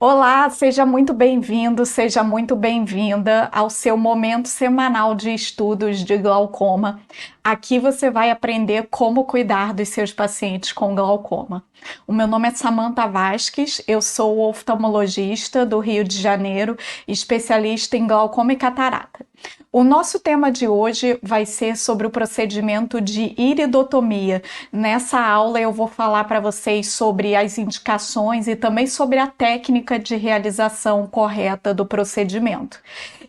Olá, seja muito bem-vindo, seja muito bem-vinda ao seu momento semanal de estudos de glaucoma. Aqui você vai aprender como cuidar dos seus pacientes com glaucoma. O meu nome é Samantha Vasques, eu sou oftalmologista do Rio de Janeiro, especialista em glaucoma e catarata. O nosso tema de hoje vai ser sobre o procedimento de iridotomia. Nessa aula eu vou falar para vocês sobre as indicações e também sobre a técnica de realização correta do procedimento.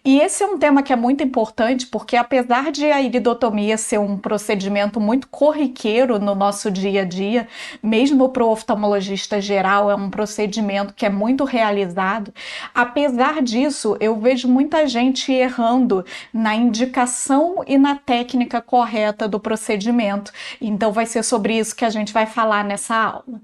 E esse é um tema que é muito importante porque, apesar de a iridotomia ser um procedimento muito corriqueiro no nosso dia a dia, mesmo para o oftalmologista geral, é um procedimento que é muito realizado. Apesar disso, eu vejo muita gente errando na indicação e na técnica correta do procedimento. Então, vai ser sobre isso que a gente vai falar nessa aula.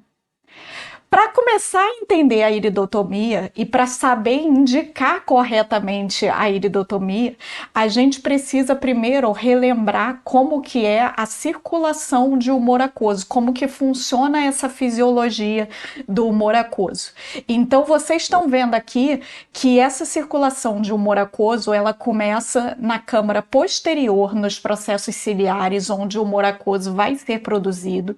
Para começar a entender a iridotomia e para saber indicar corretamente a iridotomia, a gente precisa primeiro relembrar como que é a circulação de humor aquoso, como que funciona essa fisiologia do humor aquoso. Então vocês estão vendo aqui que essa circulação de humor aquoso, ela começa na câmara posterior, nos processos ciliares, onde o humor aquoso vai ser produzido,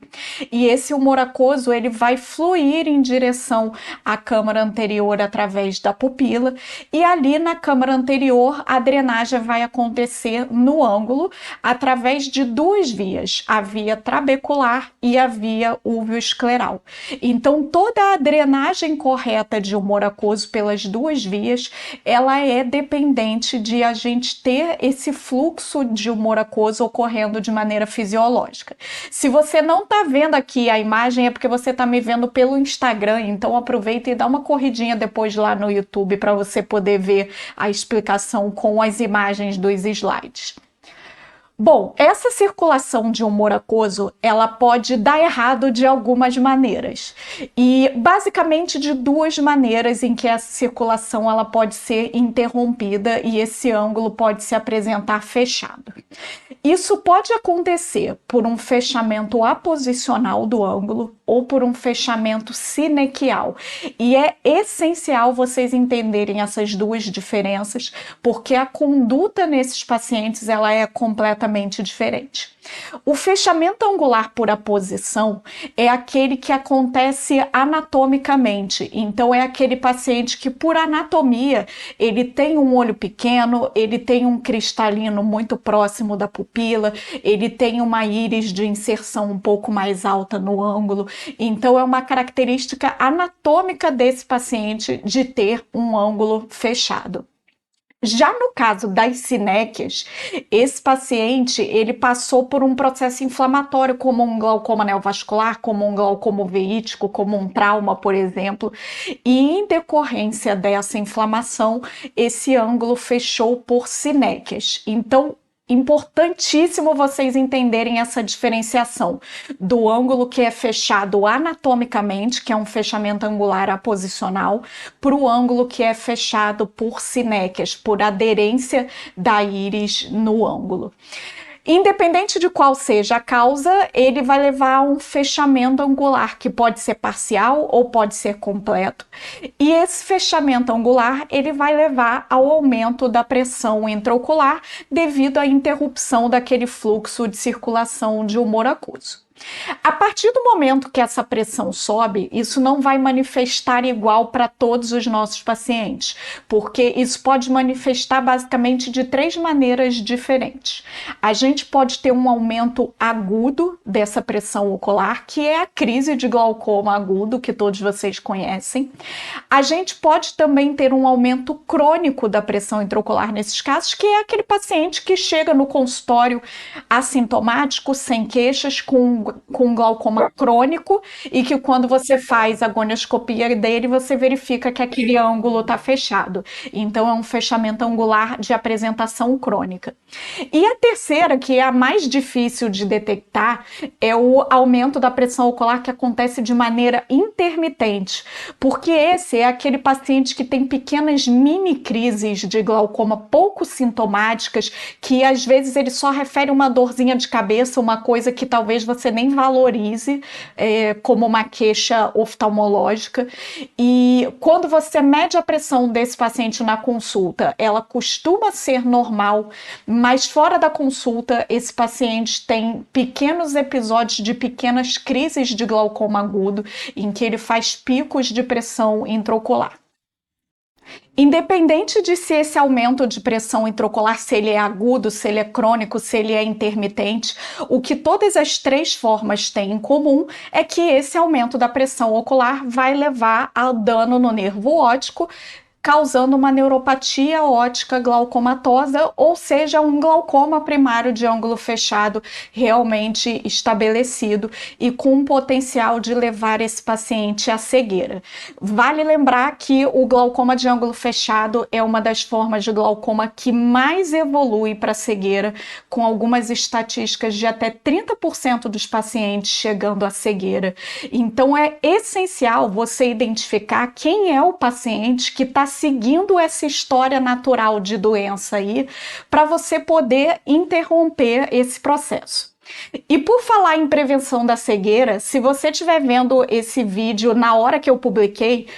e esse humor aquoso ele vai fluir em direção à câmara anterior através da pupila, e ali na câmara anterior a drenagem vai acontecer no ângulo através de duas vias, a via trabecular e a via uveoescleral. Então toda a drenagem correta de humor aquoso pelas duas vias, ela é dependente de a gente ter esse fluxo de humor aquoso ocorrendo de maneira fisiológica. Se você não está vendo aqui a imagem, é porque você está me vendo pelo Instagram, então aproveita e dá uma corridinha depois lá no YouTube para você poder ver a explicação com as imagens dos slides. Bom, essa circulação de humor aquoso, ela pode dar errado de algumas maneiras. E basicamente de duas maneiras em que essa circulação ela pode ser interrompida e esse ângulo pode se apresentar fechado. Isso pode acontecer por um fechamento aposicional do ângulo ou por um fechamento sinequial. E é essencial vocês entenderem essas duas diferenças, porque a conduta nesses pacientes ela é completamente diferente. O fechamento angular por aposição é aquele que acontece anatomicamente. Então é aquele paciente que por anatomia ele tem um olho pequeno, ele tem um cristalino muito próximo da pupila, ele tem uma íris de inserção um pouco mais alta no ângulo. Então é uma característica anatômica desse paciente de ter um ângulo fechado. Já no caso das sinéquias, esse paciente ele passou por um processo inflamatório, como um glaucoma neovascular, como um glaucoma uveítico, como um trauma, por exemplo, e em decorrência dessa inflamação, esse ângulo fechou por sinéquias. Então, importantíssimo vocês entenderem essa diferenciação do ângulo que é fechado anatomicamente, que é um fechamento angular aposicional, para o ângulo que é fechado por sinéquias, por aderência da íris no ângulo. Independente de qual seja a causa, ele vai levar a um fechamento angular, que pode ser parcial ou pode ser completo. E esse fechamento angular, ele vai levar ao aumento da pressão intraocular devido à interrupção daquele fluxo de circulação de humor aquoso. A partir do momento que essa pressão sobe, isso não vai manifestar igual para todos os nossos pacientes, porque isso pode manifestar basicamente de três maneiras diferentes. A gente pode ter um aumento agudo dessa pressão ocular, que é a crise de glaucoma agudo, que todos vocês conhecem. A gente pode também ter um aumento crônico da pressão intraocular nesses casos, que é aquele paciente que chega no consultório assintomático, sem queixas, com glaucoma crônico, e que quando você faz a gonioscopia dele, você verifica que aquele ângulo está fechado. Então é um fechamento angular de apresentação crônica. E a terceira, que é a mais difícil de detectar, é o aumento da pressão ocular que acontece de maneira intermitente, porque esse é aquele paciente que tem pequenas mini crises de glaucoma pouco sintomáticas, que às vezes ele só refere uma dorzinha de cabeça, uma coisa que talvez você nem valorize como uma queixa oftalmológica. E quando você mede a pressão desse paciente na consulta, ela costuma ser normal, mas fora da consulta, esse paciente tem pequenos episódios de pequenas crises de glaucoma agudo, em que ele faz picos de pressão intraocular. Independente de se esse aumento de pressão intraocular, se ele é agudo, se ele é crônico, se ele é intermitente, o que todas as três formas têm em comum é que esse aumento da pressão ocular vai levar ao dano no nervo óptico, causando uma neuropatia óptica glaucomatosa, ou seja, um glaucoma primário de ângulo fechado realmente estabelecido e com um potencial de levar esse paciente à cegueira. Vale lembrar que o glaucoma de ângulo fechado é uma das formas de glaucoma que mais evolui para cegueira, com algumas estatísticas de até 30% dos pacientes chegando à cegueira. Então é essencial você identificar quem é o paciente que está seguindo essa história natural de doença aí, para você poder interromper esse processo. E por falar em prevenção da cegueira, se você estiver vendo esse vídeo na hora que eu publiquei,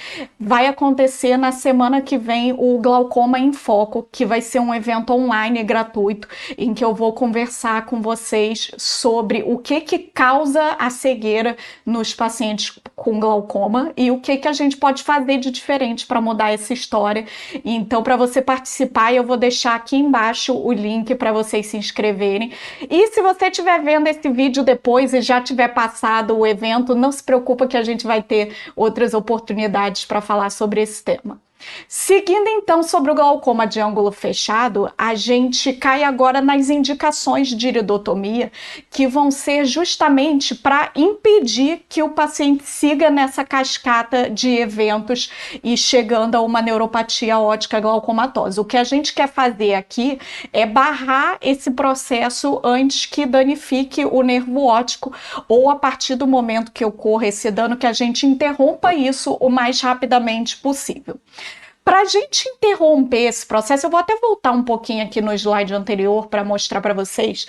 vai acontecer na semana que vem o Glaucoma em Foco, que vai ser um evento online gratuito, em que eu vou conversar com vocês sobre o que causa a cegueira nos pacientes com glaucoma e o que a gente pode fazer de diferente para mudar essa história. Então, para você participar, eu vou deixar aqui embaixo o link para vocês se inscreverem. E se você estiver vendo esse vídeo depois e já tiver passado o evento, não se preocupa que a gente vai ter outras oportunidades para falar sobre esse tema. Seguindo então sobre o glaucoma de ângulo fechado, a gente cai agora nas indicações de iridotomia, que vão ser justamente para impedir que o paciente siga nessa cascata de eventos e chegando a uma neuropatia óptica glaucomatosa. O que a gente quer fazer aqui é barrar esse processo antes que danifique o nervo óptico, ou a partir do momento que ocorra esse dano, que a gente interrompa isso o mais rapidamente possível. Para a gente interromper esse processo, eu vou até voltar um pouquinho aqui no slide anterior para mostrar para vocês.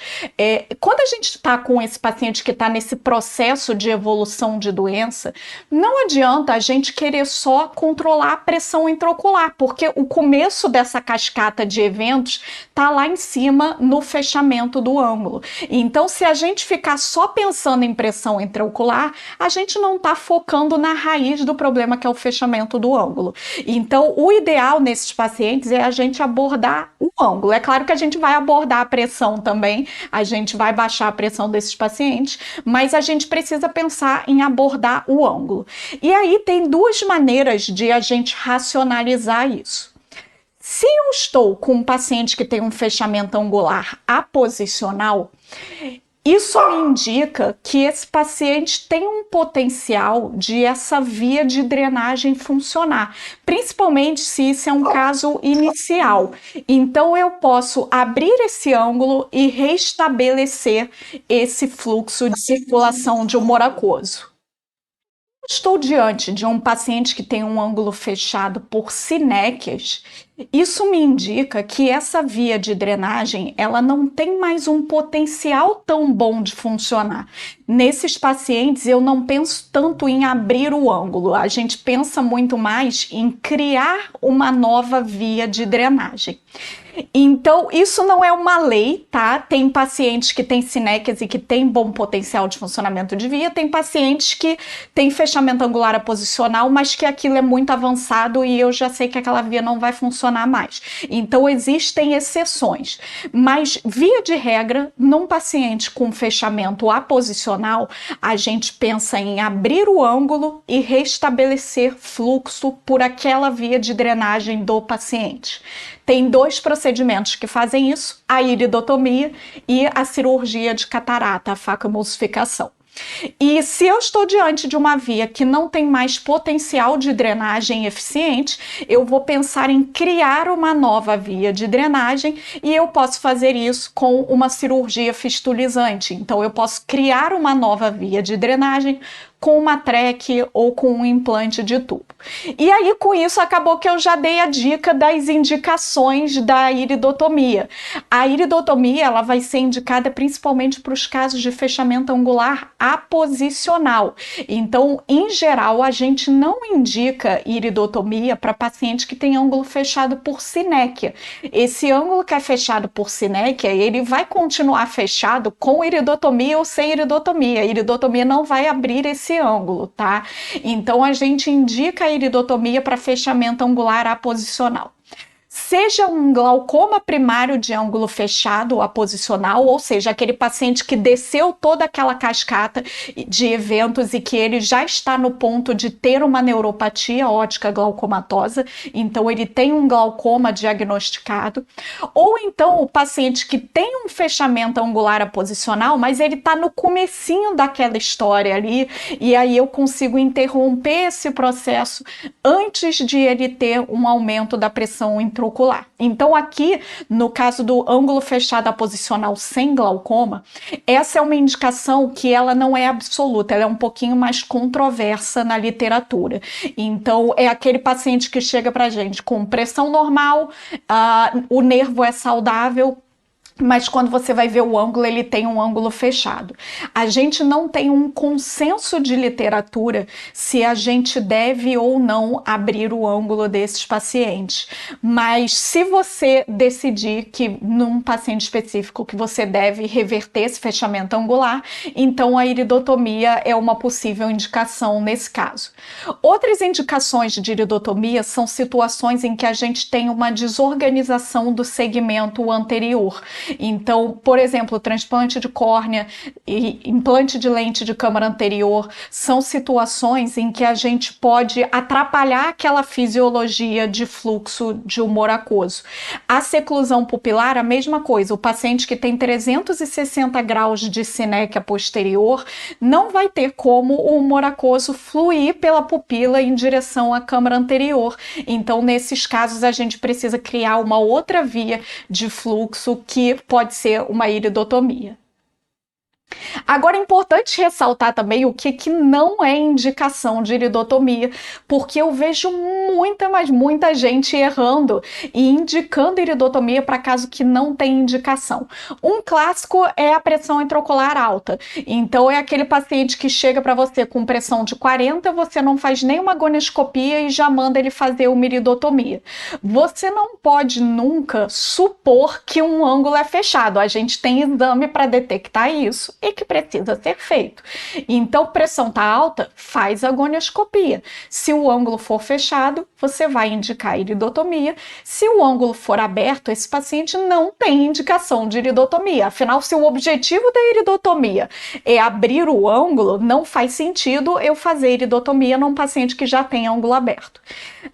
Quando a gente está com esse paciente que está nesse processo de evolução de doença, não adianta a gente querer só controlar a pressão intraocular, porque o começo dessa cascata de eventos está lá em cima no fechamento do ângulo. Então, se a gente ficar só pensando em pressão intraocular, a gente não está focando na raiz do problema, que é o fechamento do ângulo. Então, o ideal nesses pacientes é a gente abordar o ângulo. É claro que a gente vai abordar a pressão também, a gente vai baixar a pressão desses pacientes, mas a gente precisa pensar em abordar o ângulo. E aí tem duas maneiras de a gente racionalizar isso. Se eu estou com um paciente que tem um fechamento angular aposicional, isso me indica que esse paciente tem um potencial de essa via de drenagem funcionar, principalmente se isso é um caso inicial. Então, eu posso abrir esse ângulo e restabelecer esse fluxo de circulação de humor aquoso. Estou diante de um paciente que tem um ângulo fechado por sinéquias. Isso me indica que essa via de drenagem, ela não tem mais um potencial tão bom de funcionar. Nesses pacientes, eu não penso tanto em abrir o ângulo, a gente pensa muito mais em criar uma nova via de drenagem. Então, isso não é uma lei, tá? Tem pacientes que têm sinéquias e que têm bom potencial de funcionamento de via, tem pacientes que têm fechamento angular aposicional, mas que aquilo é muito avançado e eu já sei que aquela via não vai funcionar mais. Então, existem exceções, mas via de regra, num paciente com fechamento aposicional, a gente pensa em abrir o ângulo e restabelecer fluxo por aquela via de drenagem do paciente. Tem dois procedimentos que fazem isso, a iridotomia e a cirurgia de catarata, a facoemulsificação. E se eu estou diante de uma via que não tem mais potencial de drenagem eficiente, eu vou pensar em criar uma nova via de drenagem e eu posso fazer isso com uma cirurgia fistulizante. Então, eu posso criar uma nova via de drenagem com uma track ou com um implante de tubo. E aí, com isso, acabou que eu já dei a dica das indicações da iridotomia. A iridotomia, ela vai ser indicada principalmente para os casos de fechamento angular aposicional. Então, em geral, a gente não indica iridotomia para paciente que tem ângulo fechado por sinéquia. Esse ângulo que é fechado por sinéquia, ele vai continuar fechado com iridotomia ou sem iridotomia. A iridotomia não vai abrir esse ângulo, tá? Então, a gente indica a iridotomia para fechamento angular aposicional. Seja um glaucoma primário de ângulo fechado aposicional, ou seja, aquele paciente que desceu toda aquela cascata de eventos e que ele já está no ponto de ter uma neuropatia óptica glaucomatosa, então ele tem um glaucoma diagnosticado, ou então o paciente que tem um fechamento angular aposicional, mas ele está no comecinho daquela história ali, e aí eu consigo interromper esse processo antes de ele ter um aumento da pressão intraocular. Então aqui, no caso do ângulo fechado aposicional sem glaucoma, essa é uma indicação que ela não é absoluta, ela é um pouquinho mais controversa na literatura. Então é aquele paciente que chega pra gente com pressão normal, o nervo é saudável, mas quando você vai ver o ângulo, ele tem um ângulo fechado. A gente não tem um consenso de literatura se a gente deve ou não abrir o ângulo desses pacientes. Mas se você decidir que num paciente específico que você deve reverter esse fechamento angular, então a iridotomia é uma possível indicação nesse caso. Outras indicações de iridotomia são situações em que a gente tem uma desorganização do segmento anterior. Então, por exemplo, transplante de córnea e implante de lente de câmara anterior são situações em que a gente pode atrapalhar aquela fisiologia de fluxo de humor aquoso. A seclusão pupilar, a mesma coisa. O paciente que tem 360 graus de sinéquia posterior não vai ter como o humor aquoso fluir pela pupila em direção à câmara anterior. Então, nesses casos, a gente precisa criar uma outra via de fluxo que pode ser uma iridotomia. Agora é importante ressaltar também o que não é indicação de iridotomia, porque eu vejo muita gente errando e indicando iridotomia para caso que não tem indicação. Um clássico é a pressão intraocular alta. Então é aquele paciente que chega para você com pressão de 40, você não faz nenhuma agoniscopia e já manda ele fazer uma iridotomia. Você não pode nunca supor que um ângulo é fechado. A gente tem exame para detectar isso e que precisa ser feito. Então, pressão tá alta, faz agonioscopia. Se o ângulo for fechado, você vai indicar iridotomia. Se o ângulo for aberto, esse paciente não tem indicação de iridotomia. Afinal, se o objetivo da iridotomia é abrir o ângulo, não faz sentido eu fazer iridotomia num paciente que já tem ângulo aberto.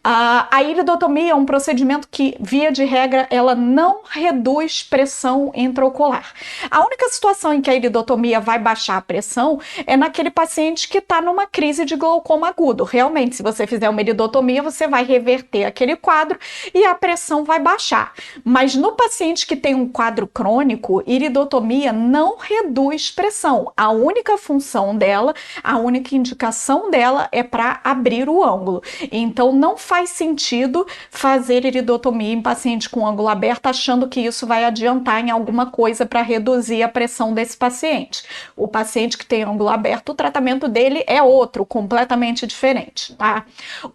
A iridotomia é um procedimento que, via de regra, ela não reduz pressão intraocular. A única situação em que a iridotomia vai baixar a pressão é naquele paciente que está numa crise de glaucoma agudo. Realmente, se você fizer uma iridotomia, você vai reverter aquele quadro e a pressão vai baixar. Mas no paciente que tem um quadro crônico, iridotomia não reduz pressão. A única função dela, a única indicação dela é para abrir o ângulo. Então, não faz sentido fazer iridotomia em paciente com ângulo aberto, achando que isso vai adiantar em alguma coisa para reduzir a pressão desse paciente. O paciente que tem ângulo aberto, o tratamento dele é outro, completamente diferente, tá?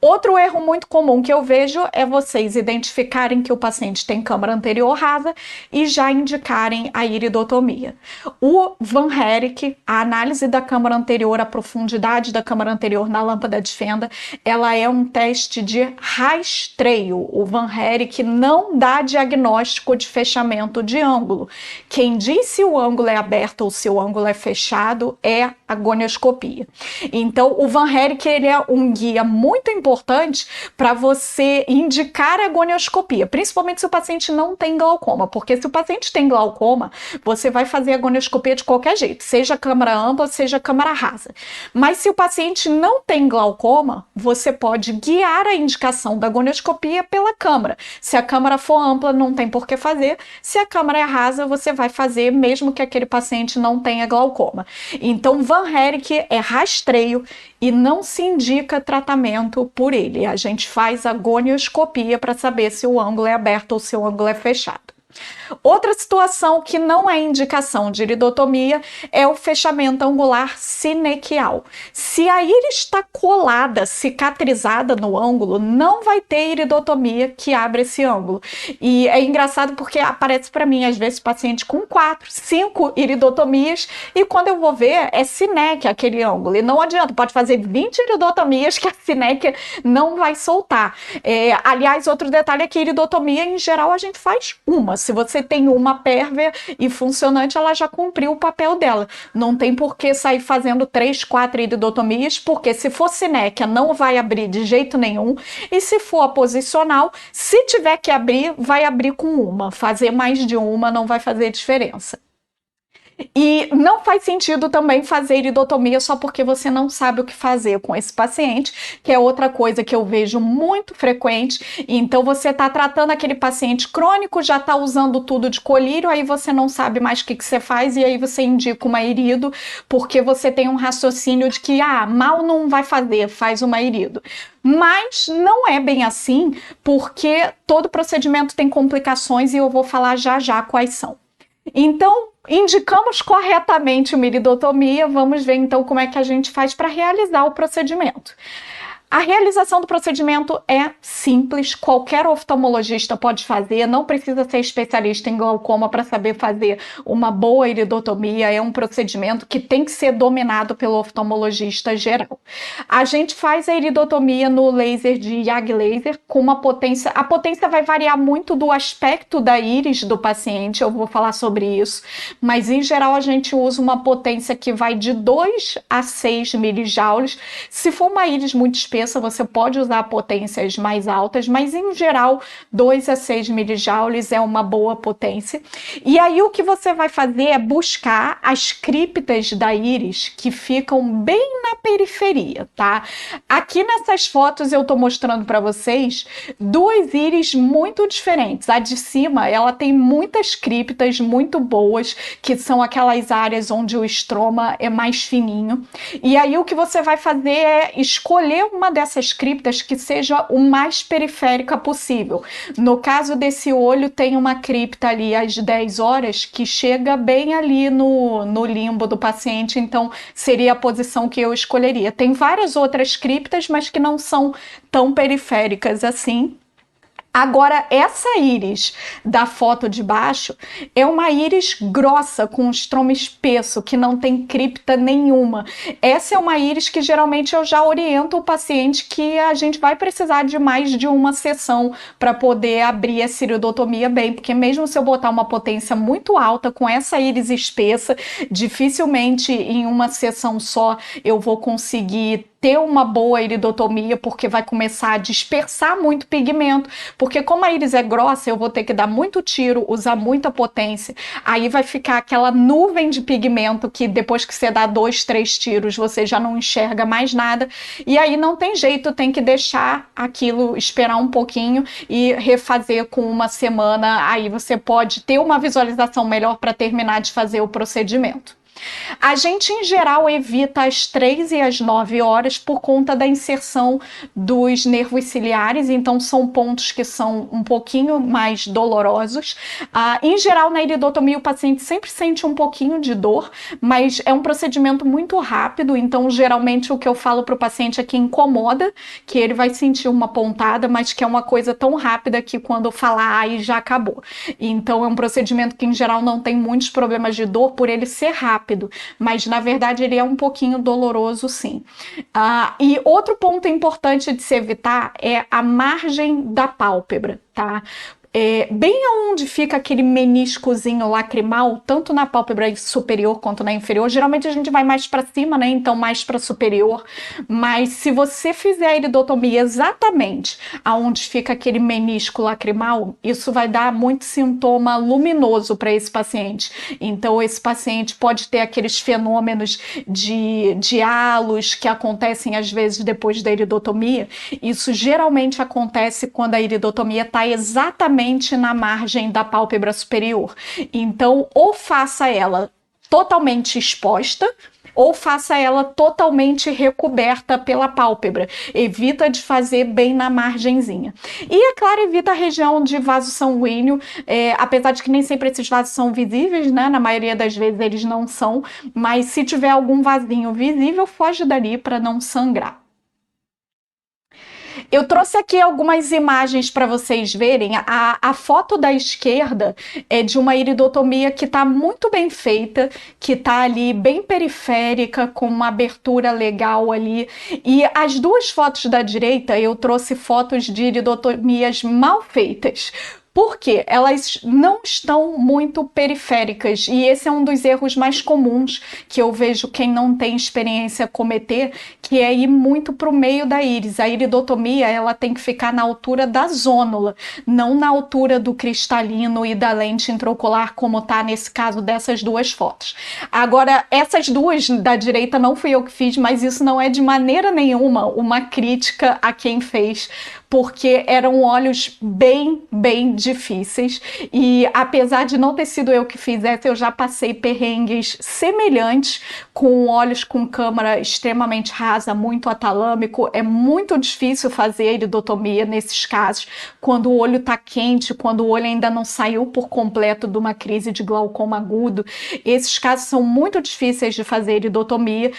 Outro erro muito comum que eu vejo é vocês identificarem que o paciente tem câmara anterior rasa e já indicarem a iridotomia. O Van Herk, a análise da câmara anterior, a profundidade da câmara anterior na lâmpada de fenda, ela é um teste de rastreio. O Van Herk não dá diagnóstico de fechamento de ângulo. Quem diz se o ângulo é aberto ou se o ângulo é fechado é a gonioscopia. Então, o Van Herk, ele é um guia muito importante para você indicar a gonioscopia, principalmente se o paciente não tem glaucoma, porque se o paciente tem glaucoma, você vai fazer a gonioscopia de qualquer jeito, seja câmara ampla, seja câmara rasa. Mas se o paciente não tem glaucoma, você pode guiar a indicação da gonioscopia pela câmara. Se a câmara for ampla, não tem por que fazer. Se a câmara é rasa, você vai fazer mesmo que aquele paciente não tenha glaucoma. Então, Van Van Herk é rastreio e não se indica tratamento por ele. A gente faz a gonioscopia para saber se o ângulo é aberto ou se o ângulo é fechado. Outra situação que não é indicação de iridotomia é o fechamento angular sinequial. Se a íris está colada, cicatrizada no ângulo, não vai ter iridotomia que abre esse ângulo. E é engraçado porque aparece para mim, às vezes, paciente com 4, 5 iridotomias e quando eu vou ver, é sinéquia aquele ângulo. E não adianta, pode fazer 20 iridotomias que a sinéquia não vai soltar. Aliás, outro detalhe é que iridotomia, em geral, a gente faz uma. Se você tem uma pérvia e funcionante, ela já cumpriu o papel dela. Não tem por que sair fazendo 3, 4 iridotomias, porque se for sinéquia, não vai abrir de jeito nenhum. E se for a posicional, se tiver que abrir, vai abrir com uma. Fazer mais de uma não vai fazer diferença. E não faz sentido também fazer iridotomia só porque você não sabe o que fazer com esse paciente, que é outra coisa que eu vejo muito frequente. Então você está tratando aquele paciente crônico, já está usando tudo de colírio, aí você não sabe mais o que você faz e aí você indica uma irido, porque você tem um raciocínio de que mal não vai fazer, faz uma irido. Mas não é bem assim, porque todo procedimento tem complicações e eu vou falar já já quais são. Então, indicamos corretamente uma iridotomia, vamos ver então como é que a gente faz para realizar o procedimento. A realização do procedimento é simples, qualquer oftalmologista pode fazer, não precisa ser especialista em glaucoma para saber fazer uma boa iridotomia, é um procedimento que tem que ser dominado pelo oftalmologista geral. A gente faz a iridotomia no laser de YAG laser com uma potência, a potência vai variar muito do aspecto da íris do paciente, eu vou falar sobre isso, mas em geral a gente usa uma potência que vai de 2 a 6 milijoules. Se for uma íris muito espessa, você pode usar potências mais altas, mas em geral 2 a 6 milijoules é uma boa potência. E aí o que você vai fazer é buscar as criptas da íris que ficam bem na periferia, tá? Aqui nessas fotos eu tô mostrando para vocês 2 íris muito diferentes. A de cima, ela tem muitas criptas muito boas, que são aquelas áreas onde o estroma é mais fininho. E aí o que você vai fazer é escolher uma dessas criptas que seja o mais periférica possível. No caso desse olho, tem uma cripta ali às 10 horas que chega bem ali no limbo do paciente, então seria a posição que eu escolheria. Tem várias outras criptas, mas que não são tão periféricas assim. Agora, essa íris da foto de baixo é uma íris grossa, com um estroma espesso, que não tem cripta nenhuma. Essa é uma íris que geralmente eu já oriento o paciente que a gente vai precisar de mais de uma sessão para poder abrir a iridotomia bem, porque mesmo se eu botar uma potência muito alta com essa íris espessa, dificilmente em uma sessão só eu vou conseguir ter uma boa iridotomia, porque vai começar a dispersar muito pigmento, porque como a íris é grossa, eu vou ter que dar muito tiro, usar muita potência, aí vai ficar aquela nuvem de pigmento que depois que você dá 2, 3 tiros, você já não enxerga mais nada, e aí não tem jeito, tem que deixar aquilo, esperar um pouquinho e refazer com uma semana, aí você pode ter uma visualização melhor para terminar de fazer o procedimento. A gente, em geral, evita as 3 e as 9 horas por conta da inserção dos nervos ciliares, então são pontos que são um pouquinho mais dolorosos. Em geral, na iridotomia, o paciente sempre sente um pouquinho de dor, mas é um procedimento muito rápido, então geralmente o que eu falo para o paciente é que incomoda, que ele vai sentir uma pontada, mas que é uma coisa tão rápida que quando falar aí já acabou. Então é um procedimento que, em geral, não tem muitos problemas de dor por ele ser rápido, mas na verdade ele é um pouquinho doloroso, sim. E outro ponto importante de se evitar é a margem da pálpebra, tá? Bem aonde fica aquele meniscozinho lacrimal, tanto na pálpebra superior quanto na inferior, geralmente a gente vai mais para cima, né? Então mais para superior, mas se você fizer a iridotomia exatamente aonde fica aquele menisco lacrimal, isso vai dar muito sintoma luminoso para esse paciente. Então esse paciente pode ter aqueles fenômenos de halos que acontecem às vezes depois da iridotomia. Isso geralmente acontece quando a iridotomia está exatamente na margem da pálpebra superior. Então, ou faça ela totalmente exposta, ou faça ela totalmente recoberta pela pálpebra. Evita de fazer bem na margenzinha. E, é claro, evita a região de vaso sanguíneo, apesar de que nem sempre esses vasos são visíveis, né? Na maioria das vezes eles não são, mas se tiver algum vasinho visível, foge dali para não sangrar. Eu trouxe aqui algumas imagens para vocês verem. A foto da esquerda é de uma iridotomia que está muito bem feita, que está ali bem periférica, com uma abertura legal ali. E as duas fotos da direita, eu trouxe fotos de iridotomias mal feitas. Porque elas não estão muito periféricas, e esse é um dos erros mais comuns que eu vejo quem não tem experiência cometer, que é ir muito para o meio da íris. A iridotomia, ela tem que ficar na altura da zônula, não na altura do cristalino e da lente intraocular, como está nesse caso dessas duas fotos. Agora, essas duas da direita não fui eu que fiz, mas isso não é de maneira nenhuma uma crítica a quem fez, porque eram olhos bem difíceis, e apesar de não ter sido eu que fizesse, eu já passei perrengues semelhantes com olhos com câmara extremamente rasa, muito atalâmico. É muito difícil fazer iridotomia nesses casos, quando o olho está quente, quando o olho ainda não saiu por completo de uma crise de glaucoma agudo. Esses casos são muito difíceis de fazer iridotomia,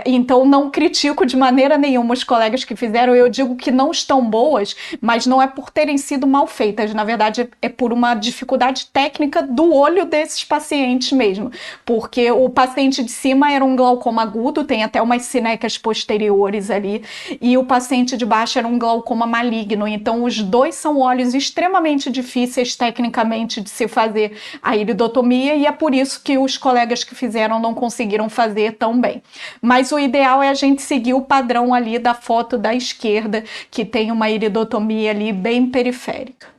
então não critico de maneira nenhuma os colegas que fizeram. Eu digo que não estão boas, mas não é por terem sido mal feitas, na verdade é por uma dificuldade técnica do olho desses pacientes mesmo, porque o paciente de cima era um glaucoma agudo, tem até umas sinecas posteriores ali, e o paciente de baixo era um glaucoma maligno. Então os dois são olhos extremamente difíceis tecnicamente de se fazer a iridotomia, e é por isso que os colegas que fizeram não conseguiram fazer tão bem. Mas o ideal é a gente seguir o padrão ali da foto da esquerda, que tem uma iridotomia ali bem periférica.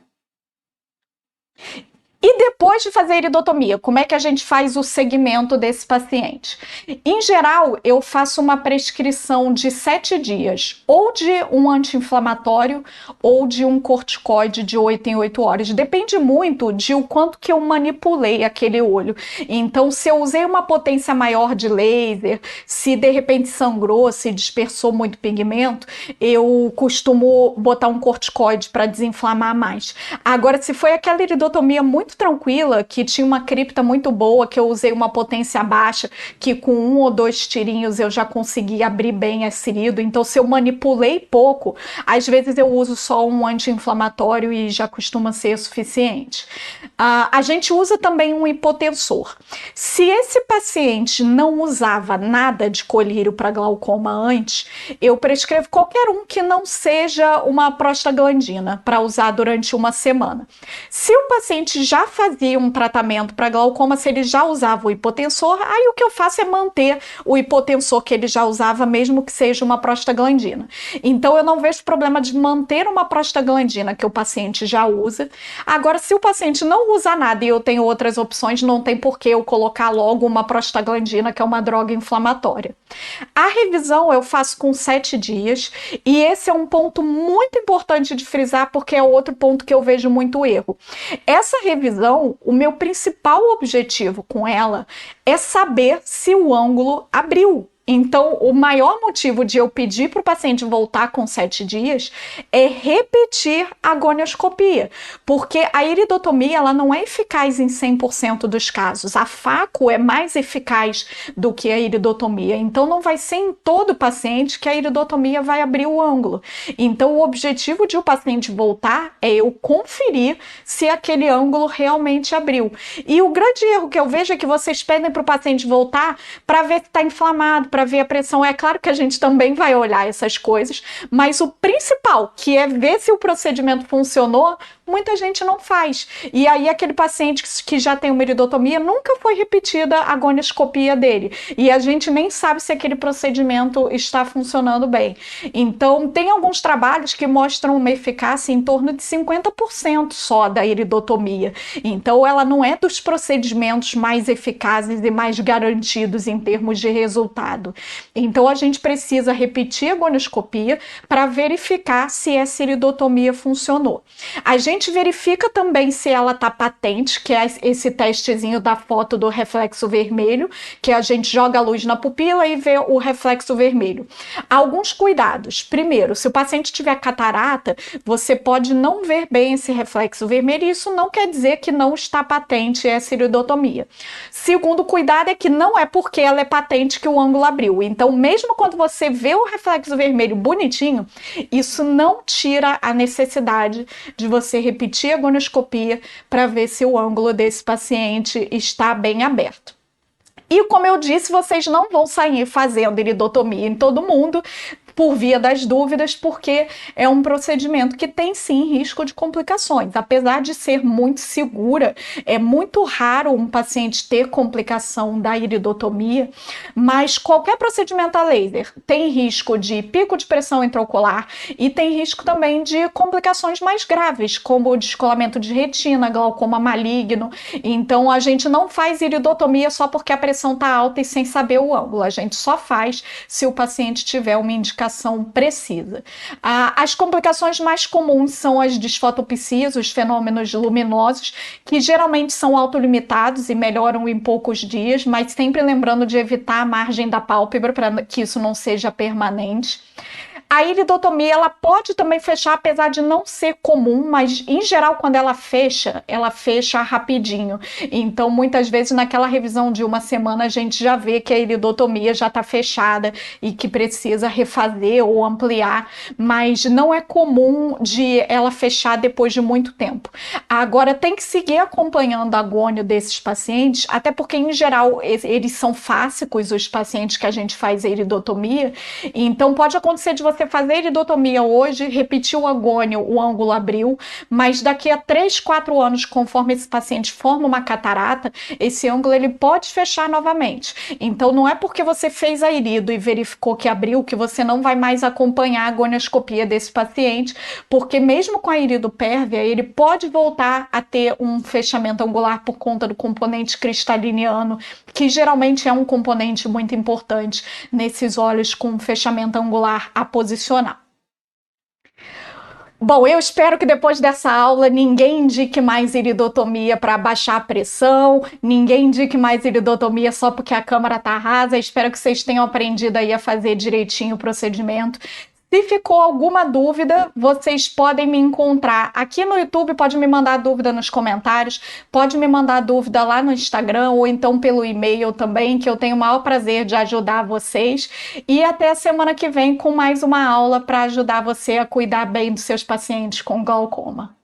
E depois de fazer a iridotomia, como é que a gente faz o segmento desse paciente? Em geral, eu faço uma prescrição de 7 dias, ou de um anti-inflamatório, ou de um corticoide de 8 em 8 horas. Depende muito de o quanto que eu manipulei aquele olho. Então, se eu usei uma potência maior de laser, se de repente sangrou, se dispersou muito pigmento, eu costumo botar um corticoide para desinflamar mais. Agora, se foi aquela iridotomia muito tranquila, que tinha uma cripta muito boa, que eu usei uma potência baixa, que com 1 ou 2 tirinhos eu já consegui abrir bem esse irido, então se eu manipulei pouco, às vezes eu uso só um anti-inflamatório e já costuma ser suficiente. A gente usa também um hipotensor. Se esse paciente não usava nada de colírio para glaucoma antes, eu prescrevo qualquer um que não seja uma prostaglandina para usar durante uma semana. Se o paciente já fazia um tratamento para glaucoma, se ele já usava o hipotensor, aí o que eu faço é manter o hipotensor que ele já usava, mesmo que seja uma prostaglandina. Então eu não vejo problema de manter uma prostaglandina que o paciente já usa. Agora, se o paciente não usa nada e eu tenho outras opções, não tem por que eu colocar logo uma prostaglandina, que é uma droga inflamatória. A revisão eu faço com 7 dias, e esse é um ponto muito importante de frisar, porque é outro ponto que eu vejo muito erro. Essa revisão, o meu principal objetivo com ela é saber se o ângulo abriu. Então, o maior motivo de eu pedir para o paciente voltar com 7 dias é repetir a gonioscopia, porque a iridotomia ela não é eficaz em 100% dos casos. A faco é mais eficaz do que a iridotomia, então não vai ser em todo paciente que a iridotomia vai abrir o ângulo. Então, o objetivo de o paciente voltar é eu conferir se aquele ângulo realmente abriu. E o grande erro que eu vejo é que vocês pedem para o paciente voltar para ver se está inflamado, para ver a pressão. É claro que a gente também vai olhar essas coisas, mas o principal, que é ver se o procedimento funcionou, muita gente não faz. E aí aquele paciente que já tem uma iridotomia, nunca foi repetida a gonioscopia dele. E a gente nem sabe se aquele procedimento está funcionando bem. Então, tem alguns trabalhos que mostram uma eficácia em torno de 50% só da iridotomia. Então, ela não é dos procedimentos mais eficazes e mais garantidos em termos de resultado. fazendo. Então a gente precisa repetir a gonioscopia para verificar se essa iridotomia funcionou. A gente verifica também se ela está patente, que é esse testezinho da foto do reflexo vermelho, que a gente joga a luz na pupila e vê o reflexo vermelho. Alguns cuidados. Primeiro, se o paciente tiver catarata, você pode não ver bem esse reflexo vermelho e isso não quer dizer que não está patente essa iridotomia. Segundo cuidado é que não é porque ela é patente que o ângulo abriu. Então, mesmo quando você vê o reflexo vermelho bonitinho, isso não tira a necessidade de você repetir a gonioscopia para ver se o ângulo desse paciente está bem aberto. E como eu disse, vocês não vão sair fazendo iridotomia em todo mundo por via das dúvidas, porque é um procedimento que tem sim risco de complicações. Apesar de ser muito segura, é muito raro um paciente ter complicação da iridotomia, mas qualquer procedimento a laser tem risco de pico de pressão intraocular e tem risco também de complicações mais graves, como o descolamento de retina, glaucoma maligno. Então a gente não faz iridotomia só porque a pressão está alta e sem saber o ângulo. A gente só faz se o paciente tiver uma indicação precisa. As complicações mais comuns são as desfotopsias, os fenômenos luminosos, que geralmente são autolimitados e melhoram em poucos dias, mas sempre lembrando de evitar a margem da pálpebra para que isso não seja permanente. A iridotomia, ela pode também fechar, apesar de não ser comum, mas em geral quando ela fecha rapidinho. Então muitas vezes naquela revisão de uma semana a gente já vê que a iridotomia já está fechada e que precisa refazer ou ampliar, mas não é comum de ela fechar depois de muito tempo. Agora tem que seguir acompanhando a gônio desses pacientes, até porque em geral eles são fásicos, os pacientes que a gente faz a iridotomia, então pode acontecer de você fazer iridotomia hoje, repetir o agônio, o ângulo abriu, mas daqui a 3, 4 anos, conforme esse paciente forma uma catarata, esse ângulo ele pode fechar novamente. Então não é porque você fez a irido e verificou que abriu que você não vai mais acompanhar a gonioscopia desse paciente, porque mesmo com a irido pérvia, ele pode voltar a ter um fechamento angular por conta do componente cristaliniano, que geralmente é um componente muito importante nesses olhos com fechamento angular aposicional. Bom, eu espero que depois dessa aula ninguém indique mais iridotomia para baixar a pressão, ninguém indique mais iridotomia só porque a câmara está rasa. Espero que vocês tenham aprendido aí a fazer direitinho o procedimento. Se ficou alguma dúvida, vocês podem me encontrar aqui no YouTube, pode me mandar dúvida nos comentários, pode me mandar dúvida lá no Instagram ou então pelo e-mail também, que eu tenho o maior prazer de ajudar vocês. E até a semana que vem com mais uma aula para ajudar você a cuidar bem dos seus pacientes com glaucoma.